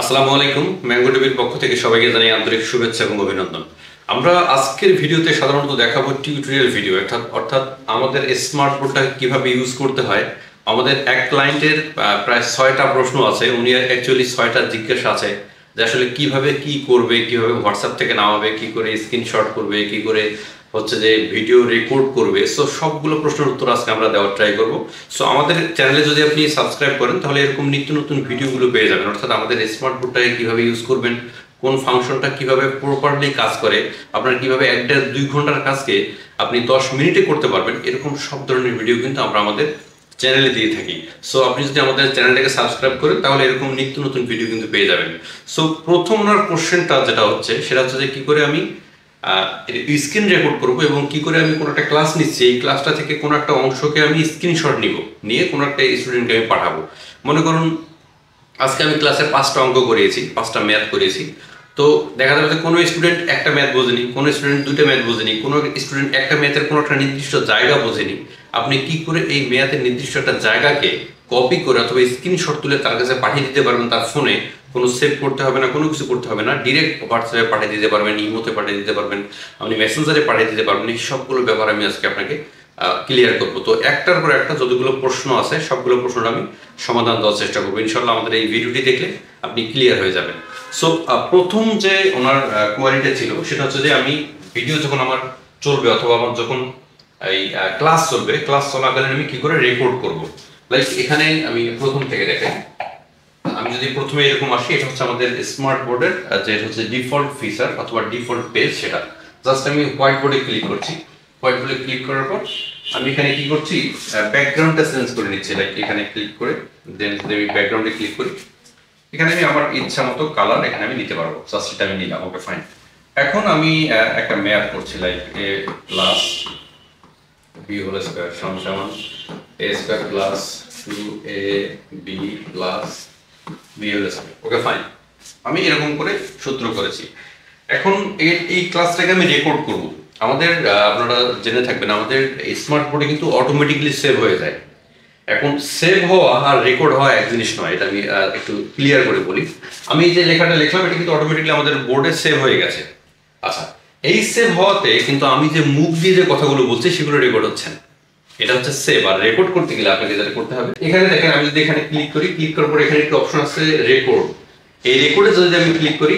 আসসালামু আলাইকুম। ম্যাঙ্গো টিভির পক্ষ থেকে সবাইকে জানাই আন্তরিক শুভেচ্ছা এবং অভিনন্দন। আমরা আজকের ভিডিওতে সাধারণত দেখাবো টিউটোরিয়াল ভিডিও, অর্থাৎ আমাদের স্মার্ট বোর্ডটাকে কিভাবে ইউজ করতে হয়। আমাদের এক ক্লায়েন্টের প্রায় 6টা প্রশ্ন আছে, উনি অ্যাকচুয়ালি 6টা জিজ্ঞাসা আছে যে আসলে কিভাবে কি করবে, কিভাবে হোয়াটসঅ্যাপ থেকে নামাবে, কি করে স্ক্রিনশট করবে, কি করে হচ্ছে যে ভিডিও রেকর্ড করবে। সো সবগুলো প্রশ্নের উত্তর আজকে আমরা দেওয়ার ট্রাই করব। সো আমাদের চ্যানেলে যদি আপনি সাবস্ক্রাইব করেন তাহলে এরকম নিত্য নতুন ভিডিওগুলো পেয়ে যাবেন, অর্থাৎ আমাদের স্মার্ট বোর্ডটাকে কিভাবে ইউজ করবেন, কোন ফাংশনটা কিভাবে প্রপারলি কাজ করে, আপনার কিভাবে 1-2 ঘন্টার কাজকে আপনি 10 মিনিটে করতে পারবেন, এরকম সব ধরনের ভিডিও কিন্তু আমরা আমাদের চ্যানেলে দিয়ে থাকি। সো আপনি যদি আমাদের চ্যানেলটাকে সাবস্ক্রাইব করেন তাহলে এরকম নিত্য নতুন ভিডিও কিন্তু পেয়ে যাবেন। সো প্রথম কোশ্চেনটা যেটা হচ্ছে সেটা হচ্ছে যে কি করে আমি স্ক্রিন রেকর্ড করব এবং কি করে আমি কোনো একটা ক্লাস নিচ্ছি, এই ক্লাসটা থেকে কোনো একটা অংশকে আমি স্ক্রিনশট নিয়ে কোনো একটা স্টুডেন্টকে আমি পাঠাবো। মনে করুন আজকে আমি ক্লাসে 5টা অঙ্ক করিয়েছি, 5টা ম্যাথ করিয়েছি। তো দেখা যাবে যে কোনো স্টুডেন্ট একটা ম্যাথ বোঝেনি, কোনো স্টুডেন্ট 2টা ম্যাথ বোঝেনি, কোনো স্টুডেন্ট একটা ম্যাথের কোনো একটা নির্দিষ্ট জায়গা বোঝেনি। আপনি কি করে এই ম্যাথের নির্দিষ্ট একটা জায়গাকে কপি করে অথবা স্ক্রিনশট তুলে তার কাছে পাঠিয়ে দিতে পারবেন, তার ফোনে কোনো সেভ করতে হবে না, কোনো কিছু করতে হবে না, ডিরেক্ট হোয়াটসঅ্যাপে পাঠিয়ে দিতে পারবেন, ইমোতে পাঠিয়ে দিতে পারবেন, আপনি মেসেঞ্জারে পাঠিয়ে দিতে পারবেন। এই সবগুলো ব্যাপার আমি আজকে আপনাকে ক্লিয়ার করবো। তো একটার পর একটা যতগুলো প্রশ্ন আছে সবগুলো প্রশ্নের আমি সমাধান দেওয়ার চেষ্টা করবো। ইনশাল্লাহ আমাদের এই ভিডিওটি দেখলে আপনি ক্লিয়ার হয়ে যাবেন। সো প্রথম যে ওনার কোয়ারিটা ছিল সেটা হচ্ছে যে আমি ভিডিও যখন আমার চলবে অথবা আমার যখন এই ক্লাস চলবে, ক্লাস চলাকালীন আমি কি করে রেকর্ড করব। লাইক এখানে আমি প্রথম থেকে দেখাই। আমি যদি প্রথমে এরকম আসি, এটা হচ্ছে আমাদের স্মার্ট বোর্ডের যে হচ্ছে ডিফল্ট ফিচার অথবা ডিফল্ট পেজ। সেটা জাস্ট আমি হোয়াইট বোর্ডে ক্লিক করছি। হোয়াইট বোর্ডে ক্লিক করার পর আমি এখানে কি করছি, ব্যাকগ্রাউন্ডটা চেঞ্জ করে নিচ্ছি। লাইক এখানে ক্লিক করে দেন যদি আমি ব্যাকগ্রাউন্ডে ক্লিক করি, এখানে আমি আমার ইচ্ছা মতো কালার এখানে আমি নিতে পারবো। জাস্ট এটা আমি নিলাম, ওকে ফাইন। এখন আমি একটা ম্যাথ করছি, like a plus b whole square সমান a square plus 2ab plus b whole square, okay fine. আমি এরকম করে সূত্র করেছি। এখন এই ক্লাসটাকে আমি রেকর্ড করব। আমাদের আপনারা জেনে থাকবেন আমাদের স্মার্ট বোর্ডে কিন্তু অটোমেটিক্যালি সেভ হয়ে যায়। এখন সেভ হওয়া আর রেকর্ড হওয়া এক জিনিস নয়, এটা আমি একটু ক্লিয়ার করে বলি। আমি যে লেখাটা লিখলাম এটা কিন্তু অটোমেটিক্যালি আমাদের বোর্ডে সেভ হয়ে গেছে। আচ্ছা, এই সেভ হওয়াতে কিন্তু আমি যে মুখ দিয়ে যে কথাগুলো বলছি সেগুলো রেকর্ড হচ্ছে না। এটা হচ্ছে সেভ। আর রেকর্ড করতে গেলে আপনাকে যেটা করতে হবে, এখানে দেখেন আমি যদি এখানে ক্লিক করি, ক্লিক করার পর এখানে একটা অপশন আছে রেকর্ড। এই রেকর্ডে যদি আমি ক্লিক করি,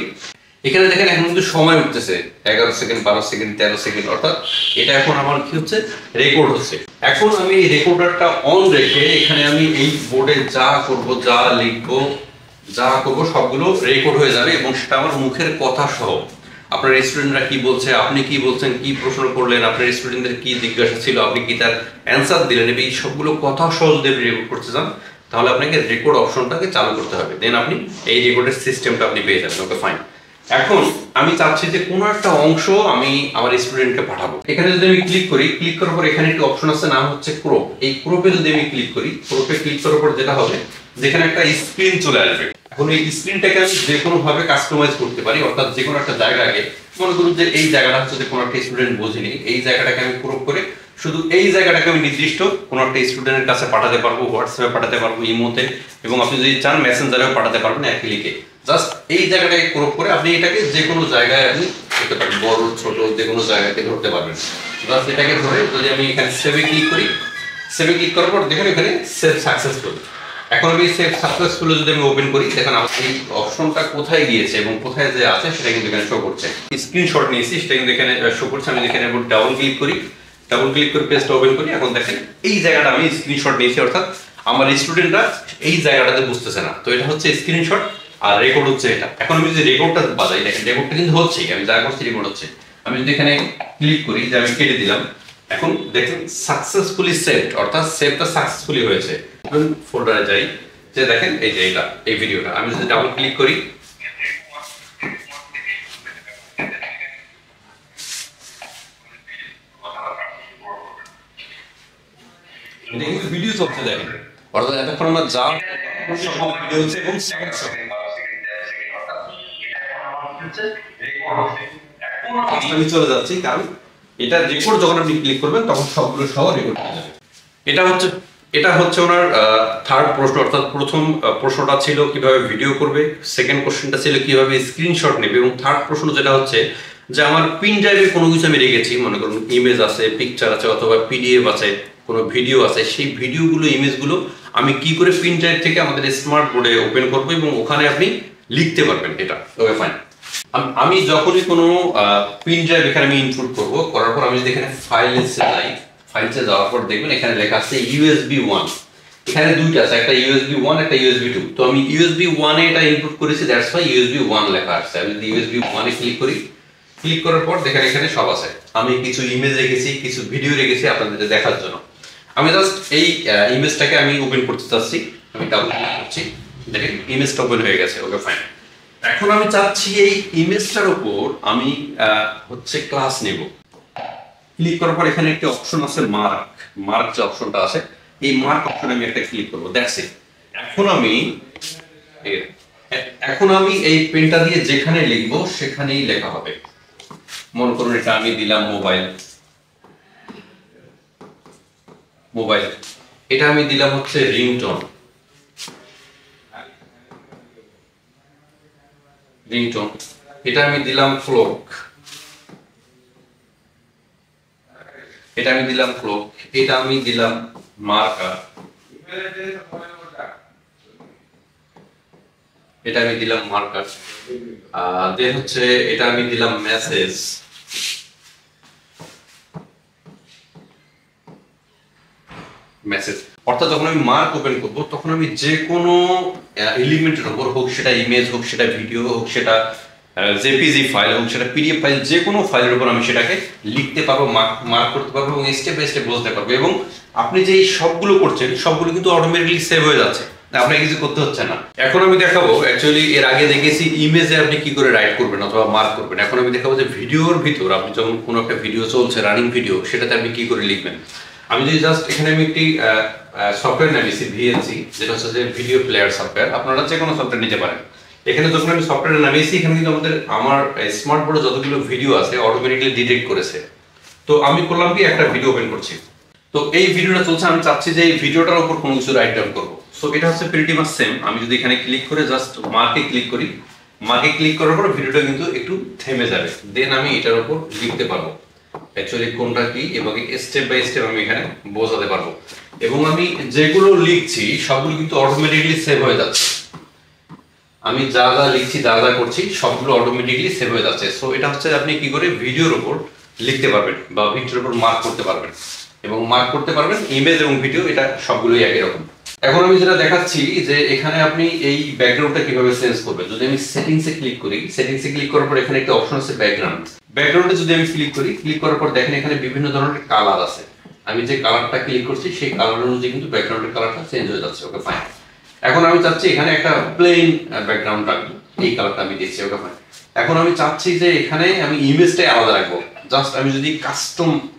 এখানে দেখেন এখন কিন্তু সময় উঠতেছে 11 সেকেন্ড, 12 সেকেন্ড, 13 সেকেন্ড, অর্থাৎ এটা এখন আমার কি হচ্ছে, রেকর্ড হচ্ছে। এখন আমি এই রেকর্ডারটা অন রেখে এখানে আমি এই বোর্ডে যা করব, যা লিখবো, যা করব সবগুলো রেকর্ড হয়ে যাবে এবং সেটা আমার মুখের কথা সহ। আপনার স্টুডেন্টরা কি বলছে, আপনি কি বলছেন, কি প্রশ্ন করলেন, আপনার স্টুডেন্টদের কি জিজ্ঞাসা ছিল, আপনি কি তার অ্যান্সার দিলেন, এই সবগুলো কথা সহ যদি আপনি রেকর্ড করতে চান তাহলে আপনাকে রেকর্ড অপশনটাকে চালু করতে হবে। দেন আপনি এই রেকর্ডের সিস্টেমটা আপনি পেয়ে যাবেন, ওকে ফাইন। এখন আমি চাচ্ছি যে কোনো একটা অংশ আমি আমার স্টুডেন্টকে পাঠাবো। এখানে যদি আমি ক্লিক করি, ক্লিক করার পর এখানে একটা অপশন আছে, নাম হচ্ছে ক্রপ। এই ক্রপে যদি আমি ক্লিক করি, ক্রপে ক্লিক করার পর যেটা হবে, যেখানে একটা স্ক্রিন চলে আসবে। এখন এই স্ক্রিনটাকে আমি যে কোনো ভাবে কাস্টমাইজ করতে পারি, অর্থাৎ যে কোনো একটা জায়গাকে, মনে করুন যে এই জায়গাটা হচ্ছে যে কোনো একটা স্টুডেন্ট বোঝেনি, এই জায়গাটাকে আমি ক্রপ করে শুধু এই জায়গাটাকে আমি নির্দিষ্ট কোনো একটা স্টুডেন্টের কাছে পাঠাতে পারবো, হোয়াটসঅ্যাপে পাঠাতে পারবো, ইমোতে, এবং আপনি যদি চান মেসেঞ্জারেও পাঠাতে পারবেন এক ক্লিকে। জাস্ট এই জায়গাটাকে ক্রপ করে আপনি এটাকে যে কোনো জায়গায় আপনি করতে পারেন, বড় ছোট যে কোনো জায়গাতে ধরতে পারবেন। জাস্ট এটাকে ধরে যদি আমি এখানে সেভে ক্লিক করি, সেভে ক্লিক করার পর দেখেন এখানে সেভ সাকসেসফুল। এখন আমি সেভ সাকসেসফুল যদি আমি ওপেন করি, দেখেন আমার এই অপশনটা কোথায় গিয়েছে এবং কোথায় যে আছে সেটা কিন্তু এখানে শো করছে। স্ক্রিনশট নিয়েছি সেটা কিন্তু এখানে শো করছে। আমি এখানে ডাবল ক্লিক করি, ডাবল ক্লিক করে পেজটা ওপেন করি। এখন দেখেন এই জায়গাটা আমি স্ক্রিনশট নিয়েছি, অর্থাৎ আমার স্টুডেন্টরা এই জায়গাটাতে বুঝতেছে না। তো এটা হচ্ছে স্ক্রিনশট আর রেকর্ড হচ্ছে এটা। এখন আমি যদি রেকর্ডটা বাজাই, দেখেন রেকর্ডটা কিন্তু হচ্ছেই, আমি যা করছি রেকর্ড হচ্ছে। আমি যদি এখানে ক্লিক করি যে আমি কেটে দিলাম, এখন দেখেন সাকসেসফুলি সেভড, অর্থাৎ সেভটা সাকসেসফুলি হয়েছে। ফোল্ডারে যাই, যে দেখেন এই যে এটা এই ভিডিওটা আমি যদি ডাবল ক্লিক করি, এটা কিন্তু ভিডিও চলছে দেখেন, অর্থাৎ এতক্ষণ আমরা যা ভিডিও হচ্ছে এবং আমি চলে যাচ্ছি, কারণ এটা রেকর্ড যখন আপনি ক্লিক করবেন তখন সবগুলো সহ রেকর্ড হয়ে যাবে। এটা হচ্ছে এটা হচ্ছে ওনার থার্ড প্রশ্ন, অর্থাৎ প্রথম প্রশ্নটা ছিল কিভাবে ভিডিও করবে, সেকেন্ড কোশ্চেনটা ছিল কিভাবে স্ক্রিনশট নেবে, এবং থার্ড প্রশ্ন যেটা হচ্ছে যে আমার পিন ড্রাইভে কোনো কিছু আমি রেখেছি, মনে করুন ইমেজ আছে, পিকচার আছে, অথবা পিডিএফ আছে, কোনো ভিডিও আছে, সেই ভিডিওগুলো ইমেজগুলো আমি কি করে পিন ড্রাইভ থেকে আমাদের স্মার্ট বোর্ডে ওপেন করবো এবং ওখানে আপনি লিখতে পারবেন। এটা ওকে ফাইন। আমি যখনই কোনো পিন ড্রাইভ এখানে আমি ইনপুট করবো, করার পর আমি যদি এখানে ফাইলসে যাই, ফাইলসে যাওয়ার পর দেখবেন এখানে লেখা আছে ইউএসবি 1। এখানে দুইটা আছে, একটা ইউএসবি 1 একটা ইউএসবি 2। তো আমি ইউএসবি 1 এ এটা ইনপুট করেছি, দ্যাটস ওয়াই ইউএসবি 1 লেখা আসছে। আমি যদি ইউএসবি 1 এ ক্লিক করি, ক্লিক করার পর দেখেন এখানে সব আছে। আমি কিছু ইমেজ রেখেছি, কিছু ভিডিও রেখেছি আপনাদের দেখার জন্য। আমি জাস্ট এই ইমেজটাকে আমি ওপেন করতে চাচ্ছি, আমি ডাবল ক্লিক করছি, দেখেন ইমেজটা ওপেন হয়ে গেছে। Okay fine. এখন আমি চাচ্ছি এই ইমেজটার উপর আমি হচ্ছে ক্লাস নেব। ক্লিক করার পর এখানে একটা অপশন আছে মার্ক যে অপশনটা আছে, এই মার্ক অপশনে আমি একটা ক্লিক করব, দ্যাটস ইট। এখন আমি এই পেনটা দিয়ে যেখানে লিখবো সেখানেই লেখা হবে। মনে করুন এটা আমি দিলাম মোবাইল, এটা আমি দিলাম হচ্ছে রিংটোন, এটা আমি দিলাম ক্লক, এটা আমি দিলাম ক্লক, এটা আমি দিলাম মার্কার, এটা আমি দিলাম মার্কার, দেন হচ্ছে এটা আমি দিলাম মেসেজ, অর্থাৎ যখন আমি মার্ক ওপেন করব তখন আমি যে কোনো এলিমেন্টের উপর, হোক সেটা ইমেজ, হোক সেটা ভিডিও, হোক সেটা জেপিজি ফাইল, হোক সেটা পিডিএফ ফাইল, যে কোনো ফাইলের উপর আমি সেটাকে লিখতে পারবো, মার্ক করতে পারবো এবং স্টেপ বাই স্টেপ বুঝতে পারবো। এবং আপনি যে সবগুলো করছেন সবগুলো কিন্তু অটোমেটিকলি সেভ হয়ে যাচ্ছে, আপনাকে কিছু করতে হচ্ছে না। এখন আমি দেখাবো, অ্যাকচুয়ালি এর আগে দেখেছি ইমেজে আপনি কি করে রাইট করবেন অথবা মার্ক করবেন। এখন আমি দেখাবো যে ভিডিওর ভিতর আপনি যখন কোনো একটা ভিডিও চলছে, রানিং ভিডিও, সেটাতে আপনি কি করে লিখবেন। আমি যদি জাস্ট এখানে আমি একটি সফটওয়্যার নামিয়েছি, ভিএলসি, যেটা হচ্ছে যে ভিডিও প্লেয়ার সফটওয়্যার, আপনারা যে কোনো সফটওয়্যার নিতে পারেন। এখানে যখন আমি সফটওয়্যার নামিয়েছি, এখানে কিন্তু আমার স্মার্ট বোর্ডে যতগুলো ভিডিও আছে অটোমেটিকলি ডিটেক্ট করেছে। তো আমি করলাম কি, একটা ভিডিও ওপেন করছি, তো এই ভিডিওটা চলছে, আমি চাচ্ছি যে এই ভিডিওটার উপর কোনো কিছু রাইট ডাউন করবো। সো এটা হচ্ছে প্রিটি মাচ সেম। আমি যদি এখানে ক্লিক করে জাস্ট মার্কে ক্লিক করি, মার্কে ক্লিক করার পর ভিডিওটা কিন্তু একটু থেমে যাবে, দেন আমি এটার উপর লিখতে পারবো অ্যাকচুয়ালি কোনটা কি, এবং স্টেপ বাই স্টেপ আমি এখানে বোঝাতে পারবো। এবং আমি যেগুলো লিখছি সবগুলো কিন্তু অটোমেটিকলি সেভ হয়ে যাচ্ছে। আমি যা যা লিখছি, যা যা করছি সবগুলো অটোমেটিকলি সেভ হয়ে যাচ্ছে। সো এটা হচ্ছে আপনি কি করে ভিডিওর উপর লিখতে পারবেন বা ভিডিওর উপর মার্ক করতে পারবেন, এবং মার্ক করতে পারবেন ইমেজ এবং ভিডিও, এটা সবগুলোই একই রকম। এখন আমি যেটা দেখাচ্ছি যে এখানে আপনি এই ব্যাকগ্রাউন্ডটা কিভাবে চেঞ্জ করবেন। যদি আমি সেটিংসে ক্লিক করি, সেটিংসে ক্লিক করার পর এখানে একটা অপশন আছে ব্যাকগ্রাউন্ডে যদি আমি ক্লিক করি, ক্লিক করার পর দেখেন এখানে বিভিন্ন ধরনের কালার আছে। আমি যে কালারটা ক্লিক করছি সেই কালার অনুযায়ী কিন্তু ব্যাকগ্রাউন্ডের কালারটা চেঞ্জ হয়ে যাচ্ছে। Okay fine. এখন আমি চাচ্ছি এখানে একটা প্লেন ব্যাকগ্রাউন্ড রাখবো, এই কালারটা আমি দিচ্ছি। Okay fine. এখন আমি চাচ্ছি যে এখানে আমি ইমেজটাই আলাদা রাখবো। জাস্ট আমি যদি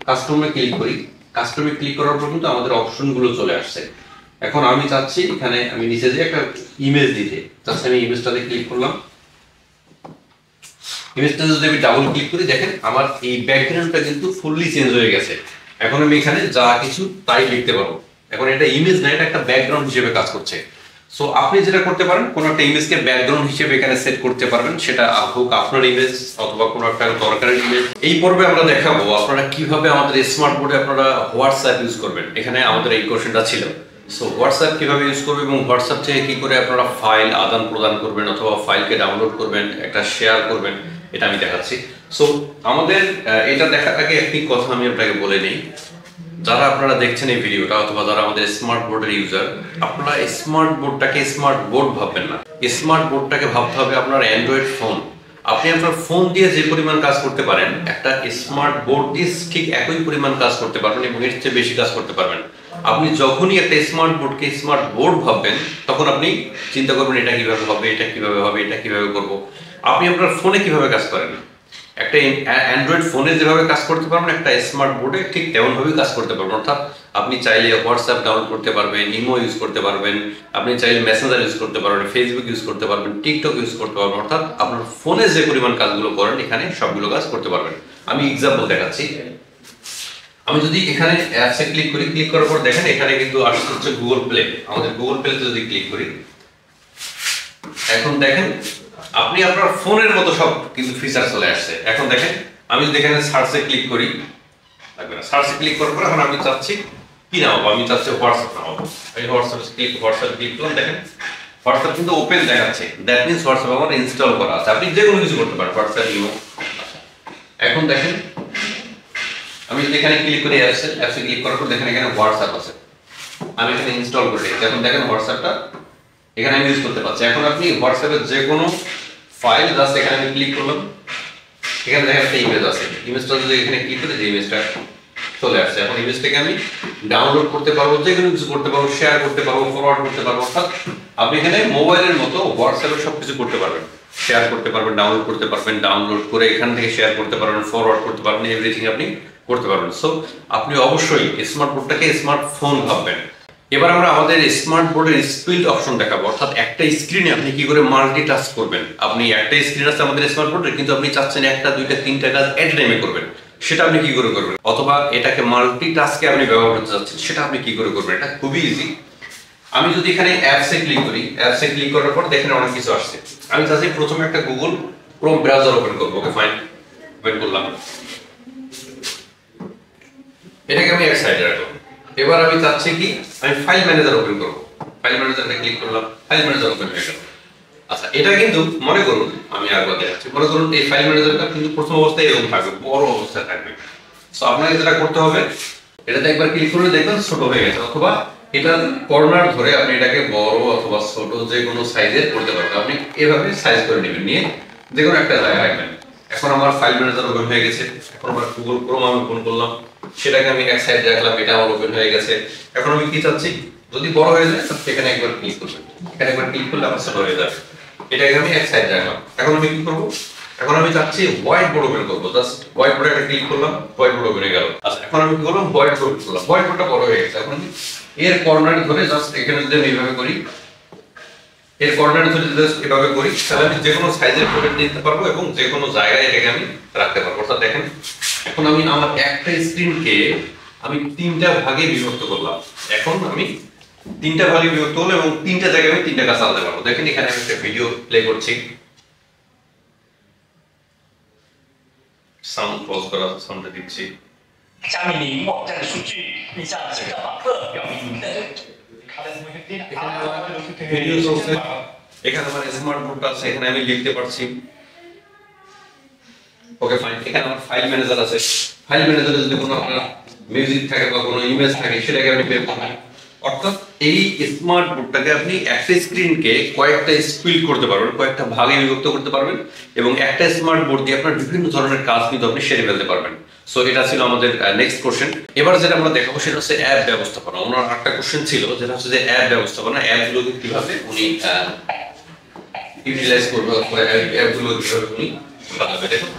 কাস্টমে ক্লিক করি, কাস্টমে ক্লিক করার পর কিন্তু আমাদের অপশনগুলো চলে আসছে। এখন আমি চাচ্ছি এখানে আমি নিচে যে একটা ইমেজ দিতে, জাস্ট আমি ইমেজটাতে ক্লিক করলাম। ইমেজটা যদি আমি ডাবল ক্লিক করি, দেখেন আমার এই ব্যাকগ্রাউন্ডটা কিন্তু ফুললি চেঞ্জ হয়ে গেছে। এখন আমি এখানে যা কিছু তাই লিখতে পারবো। এখন এটা ইমেজ না, এটা একটা ব্যাকগ্রাউন্ড হিসেবে কাজ করছে। সো আপনি যেটা করতে পারেন, কোনো একটা ইমেজকে ব্যাকগ্রাউন্ড হিসেবে এখানে সেট করতে পারবেন, সেটা হোক আপনার ইমেজ অথবা কোনো একটা দরকারি ইমেজ। এই পর্বে আমরা দেখাবো আপনারা কিভাবে আমাদের স্মার্ট বোর্ডে আপনারা হোয়াটসঅ্যাপ ইউজ করবেন। এখানে আমাদের এই কোশ্চেনটা ছিল। সো হোয়াটসঅ্যাপ কিভাবে ইউজ করবে এবং হোয়াটসঅ্যাপ থেকে কি করে আপনারা ফাইল আদান প্রদান করবেন অথবা ফাইলকে ডাউনলোড করবেন, একটা শেয়ার করবেন, এটা আমি দেখাচ্ছি। সো আমাদের এটা দেখার আগে একটি কথা আমি আপনাকে বলে নিই, যারা আপনারা দেখছেন এই ভিডিওটা অথবা যারা আমাদের স্মার্ট বোর্ডের ইউজার, আপনারা স্মার্ট বোর্ডটাকে স্মার্ট বোর্ড ভাববেন না। স্মার্ট বোর্ডটাকে ভাবতে হবে আপনার অ্যান্ড্রয়েড ফোন। আপনি আপনার ফোন দিয়ে যে পরিমাণ কাজ করতে পারেন, একটা স্মার্ট বোর্ড দিয়ে ঠিক একই পরিমাণ কাজ করতে পারবেন এবং এর চেয়ে বেশি কাজ করতে পারবেন। আপনি যখনই একটা স্মার্ট বোর্ডকে স্মার্ট বোর্ড ভাববেন, তখন আপনি চিন্তা করবেন এটা কিভাবে হবে, এটা কিভাবে হবে, এটা কিভাবে করব। আপনি আপনার ফোনে কিভাবে কাজ করেন, একটা অ্যান্ড্রয়েড ফোনে যেভাবে কাজ করতে পারবেন, একটা স্মার্ট বোর্ডে ঠিক তেমনভাবেই কাজ করতে পারবেন। অর্থাৎ আপনি চাইলে হোয়াটসঅ্যাপ ডাউনলোড করতে পারবেন, ইমো ইউজ করতে পারবেন, আপনি চাইলে মেসেঞ্জার ইউজ করতে পারবেন, ফেসবুক ইউজ করতে পারবেন, টিকটক ইউজ করতে পারবেন। অর্থাৎ আপনার ফোনে যে পরিমাণ কাজগুলো করেন এখানে সবগুলো কাজ করতে পারবেন। আমি এক্সাম্পল দেখাচ্ছি। আমি যদি এখানে অ্যাপসে ক্লিক করি, ক্লিক করার পর দেখেন এখানে কিন্তু আসছে হচ্ছে গুগল প্লে। আমাদের গুগল প্লেতে যদি ক্লিক করি, এখন দেখেন আপনি আপনার ফোনের মতো সব কিন্তু ফিচার চলে আসছে। এখন দেখেন আমি যদি এখানে সার্চে ক্লিক করি, লাগবে না, সার্চে ক্লিক করার পর এখন আমি চাচ্ছি কি নামাবো, আমি চাচ্ছি হোয়াটসঅ্যাপ নামাবো। আমি হোয়াটসঅ্যাপে ক্লিক করলাম, দেখেন হোয়াটসঅ্যাপ কিন্তু ওপেন দেখাচ্ছে, দ্যাট মিনস হোয়াটসঅ্যাপ আমার ইনস্টল করা আছে। আপনি যে কোনো কিছু করতে পারেন হোয়াটসঅ্যাপ ইমো। এখন দেখেন আমি যদি এখানে ক্লিক করি অ্যাপসে ক্লিক করার পর দেখেন এখানে হোয়াটসঅ্যাপ আছে, আমি এখানে ইনস্টল করে দিই। এখন দেখেন হোয়াটসঅ্যাপটা এখানে আমি ইউজ করতে পারছি। এখন আপনি হোয়াটসঅ্যাপের যে কোনো ফাইল জাস্ট এখানে আমি ক্লিক করলাম, এখানে দেখেন একটা ইমেজ আছে, ইমেজটা যদি এখানে ক্লিক করে যে ইমেজটা চলে আসছে। এখন ইমেজটাকে আমি ডাউনলোড করতে পারবো, যে কোনো কিছু করতে পারবো, শেয়ার করতে পারবো, ফরওয়ার্ড করতে পারবো। অর্থাৎ আপনি এখানে মোবাইলের মতো হোয়াটসঅ্যাপে সবকিছু করতে পারবেন, শেয়ার করতে পারবেন, ডাউনলোড করতে পারবেন, ডাউনলোড করে এখান থেকে শেয়ার করতে পারবেন, ফরওয়ার্ড করতে পারবেন, এভরিথিং আপনি করতে পারবেন। সো আপনি অবশ্যই স্মার্টবোর্ডটাকে স্মার্টফোন ভাববেন। এবার আমরা আমাদের স্মার্ট বোর্ডের স্পিড অপশন দেখাবো, অর্থাৎ একটা স্ক্রিনে আপনি কি করে মাল্টিটাস্ক করবেন। আপনি একটা স্ক্রিন আছে আমাদের স্মার্ট বোর্ডের, কিন্তু আপনি চাচ্ছেন একটা, দুইটা, তিনটা কাজ এট টাইমে করবেন, সেটা আপনি কি করে করবেন? অথবা এটাকে মাল্টিটাস্কে আপনি ব্যবহার করতে চাচ্ছেন, সেটা আপনি কি করে করবেন? এটা খুবই ইজি। আমি যদি এখানে অ্যাপসে ক্লিক করি, অ্যাপসে ক্লিক করার পর দেখেন অনেক কিছু আসছে। আমি চাচ্ছি প্রথমে একটা গুগল ক্রোম ব্রাউজার ওপেন করবো। ওকে ফাইন, ওপেন করলাম, এটাকে আমি এক সাইডে রাখলাম। এবার আমি চাচ্ছি কি আমি ফাইল ম্যানেজার ওপেন করব। ফাইল ম্যানেজারে ক্লিক করলাম, ফাইল ম্যানেজার ওপেন হয়ে গেল। আচ্ছা, এটা কিন্তু মনে করুন, আমি আরেকবার দেখাচ্ছি, মনে করুন এই ফাইল ম্যানেজারটা কিন্তু প্রথম অবস্থায় এরকম থাকবে, বড় অবস্থায় থাকবে। সো আপনাকে যেটা করতে হবে, এটাতে একবার ক্লিক করলে দেখবেন ছোট হয়ে গেছে, অথবা এটার কর্নার ধরে আপনি এটাকে বড় অথবা ছোট যে কোনো সাইজের করতে পারবেন। আপনি এভাবে সাইজ করে নেবেন, নিয়ে যে কোনো একটা জায়গায় রাখবেন। এখন আমার ফাইল ম্যানেজার ওপেন হয়ে গেছে। এখন আমার গুগল ক্রোম আমি ওপেন করলাম, সেটাকে আমি এক সাইডে রাখলাম, এটা আমার ওপেন হয়ে গেছে। এখন আমি কি চাচ্ছি, যদি বড় হয়ে যায় তাহলে এখানে একবার ক্লিক করবেন, এখানে একবার ক্লিক করলে আমার ছোট হয়ে যাবে। এটাকে আমি এক সাইডে রাখলাম। এখন আমি কি করব, এখন আমি চাচ্ছি হোয়াইট বোর্ড ওপেন করবো, জাস্ট হোয়াইট বোর্ডে একটা ক্লিক করলাম, হোয়াইট বোর্ড ওপেন হয়ে গেল। আচ্ছা, এখন আমি কি করলাম, হোয়াইট বোর্ড করলাম, হোয়াইট বোর্ডটা বড় হয়ে গেছে। এখন আমি এর কর্নার ধরে জাস্ট এখানে যদি আমি এইভাবে করি, এর কর্নার ধরে জাস্ট এভাবে করি, তাহলে আমি যে কোনো সাইজের ফটো দিতে পারবো এবং যে কোনো জায়গায় এটাকে আমি রাখতে পারবো। অর্থাৎ দেখেন এখন আমি আমার একটা স্ক্রিনকে আমি তিনটা ভাগে বিভক্ত করলাম। এখন আমি তিনটা ভাগে বিভক্ত করলাম এবং তিনটা জায়গায় আমি তিনটা কাজ চালাতে পারবো। দেখেন এখানে আমি একটা ভিডিও প্লে করছি, সাউন্ড পজ করা, সাউন্ডটা দিচ্ছি।加密您网站的数据，并向指导马克表明您的。ভিডিও চলছে, এখানে আমার স্মার্ট বোর্ডটা আছে, এখানে আমি লিখতে পারছি। ওকে ফাইন, এখানে আমার ফাইল ম্যানেজার আছে। ফাইল ম্যানেজারে যদি কোনো আপনার মিউজিক থাকে বা কোনো ইমেজ থাকে, সেটাকে আপনি বের করবেন। অর্থাৎ এই স্মার্ট বোর্ডটাকে আপনি একটা স্ক্রিনকে কয়েকটা স্প্লিট করতে পারবেন, কয়েকটা ভাগে বিভক্ত করতে পারবেন এবং একটা স্মার্ট বোর্ড দিয়ে আপনার বিভিন্ন ধরনের কাজ কিন্তু আপনি সেরে ফেলতে পারবেন। সো এটা ছিল আমাদের নেক্সট কোশ্চেন। এবার যেটা আমরা দেখাবো সেটা হচ্ছে অ্যাপ ব্যবস্থাপনা। ওনার একটা কোশ্চেন ছিল যেটা হচ্ছে যে অ্যাপ ব্যবস্থাপনা, অ্যাপগুলোকে কিভাবে উনি ইউটিলাইজ করবে, অ্যাপগুলো কিভাবে উনি বানাবে। দেখুন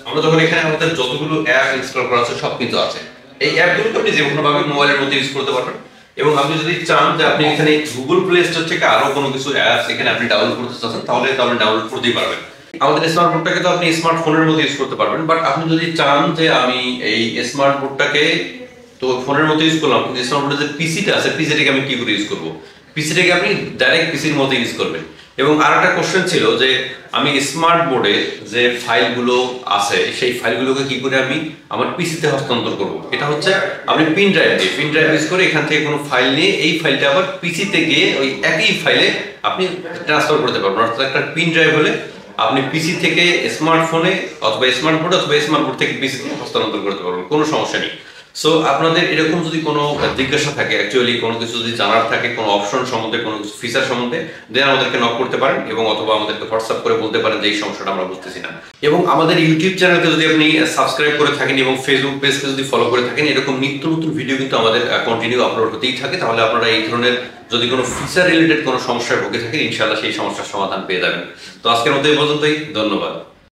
আমরা যখন এখানে আমাদের যতগুলো অ্যাপ ইনস্টল করা আছে সব কিন্তু আছে। এই অ্যাপগুলোকে আপনি যে কোনো ভাবে মোবাইলের মধ্যে ইউজ করতে পারবেন এবং আপনি যদি চান যে আপনি এখানে গুগল প্লে স্টোর থেকে আরো কোনো কিছু অ্যাপস এখানে আপনি ডাউনলোড করতে চাচ্ছেন, তাহলে ডাউনলোড করতেই পারবেন। আমাদের স্মার্ট বোর্ডটাকে তো আপনি স্মার্টফোনের মধ্যে ইউজ করতে পারবেন, বাট আপনি যদি চান যে আমি এই স্মার্ট বোর্ডটাকে তো ফোনের মধ্যে ইউজ করলাম, কিন্তু স্মার্ট বোর্ডের যে পিসিটা আছে, পিসিটাকে আমি কি করে ইউজ করব? পিসিটাকে আপনি ডাইরেক্ট পিসির মধ্যে ইউজ করবেন। এবং আরেকটা কোশ্চেন ছিল যে আমি স্মার্ট বোর্ডে যে ফাইলগুলো আছে সেই ফাইলগুলোকে কি করে আমি আমার পিসিতে হস্তান্তর করব। এটা হচ্ছে আপনি পিন ড্রাইভ ইউজ করে এখান থেকে কোনো ফাইল নিয়ে এই ফাইলটা আবার পিসিতে গিয়ে ওই একই ফাইলে আপনি ট্রান্সফার করতে পারবেন। অর্থাৎ একটা পিন ড্রাইভ হলে আপনি পিসি থেকে স্মার্টফোনে অথবা স্মার্ট বোর্ড থেকে পিসিতে হস্তান্তর করতে পারবেন, কোনো সমস্যা নেই। সো আপনাদের এরকম যদি কোনো জিজ্ঞাসা থাকে, অ্যাকচুয়ালি কোনো কিছু যদি জানার থাকে, কোনো অপশন সম্বন্ধে, কোনো কিছু ফিচার সম্বন্ধে, দেন আমাদেরকে নক করতে পারেন এবং অথবা আমাদেরকে হোয়াটসঅ্যাপ করে বলতে পারেন যে এই সমস্যাটা আমরা বুঝতেছি না। এবং আমাদের ইউটিউব চ্যানেলকে যদি আপনি সাবস্ক্রাইব করে থাকেন এবং ফেসবুক পেজকে যদি ফলো করে থাকেন, এরকম নিত্য নতুন ভিডিও কিন্তু আমাদের কন্টিনিউ আপলোড হতেই থাকে। তাহলে আপনারা এই ধরনের যদি কোনো ফিচার রিলেটেড কোনো সমস্যায় ভুগে থাকেন, ইনশাআল্লাহ সেই সমস্যার সমাধান পেয়ে যাবেন। তো আজকের মতো এই পর্যন্তই, ধন্যবাদ।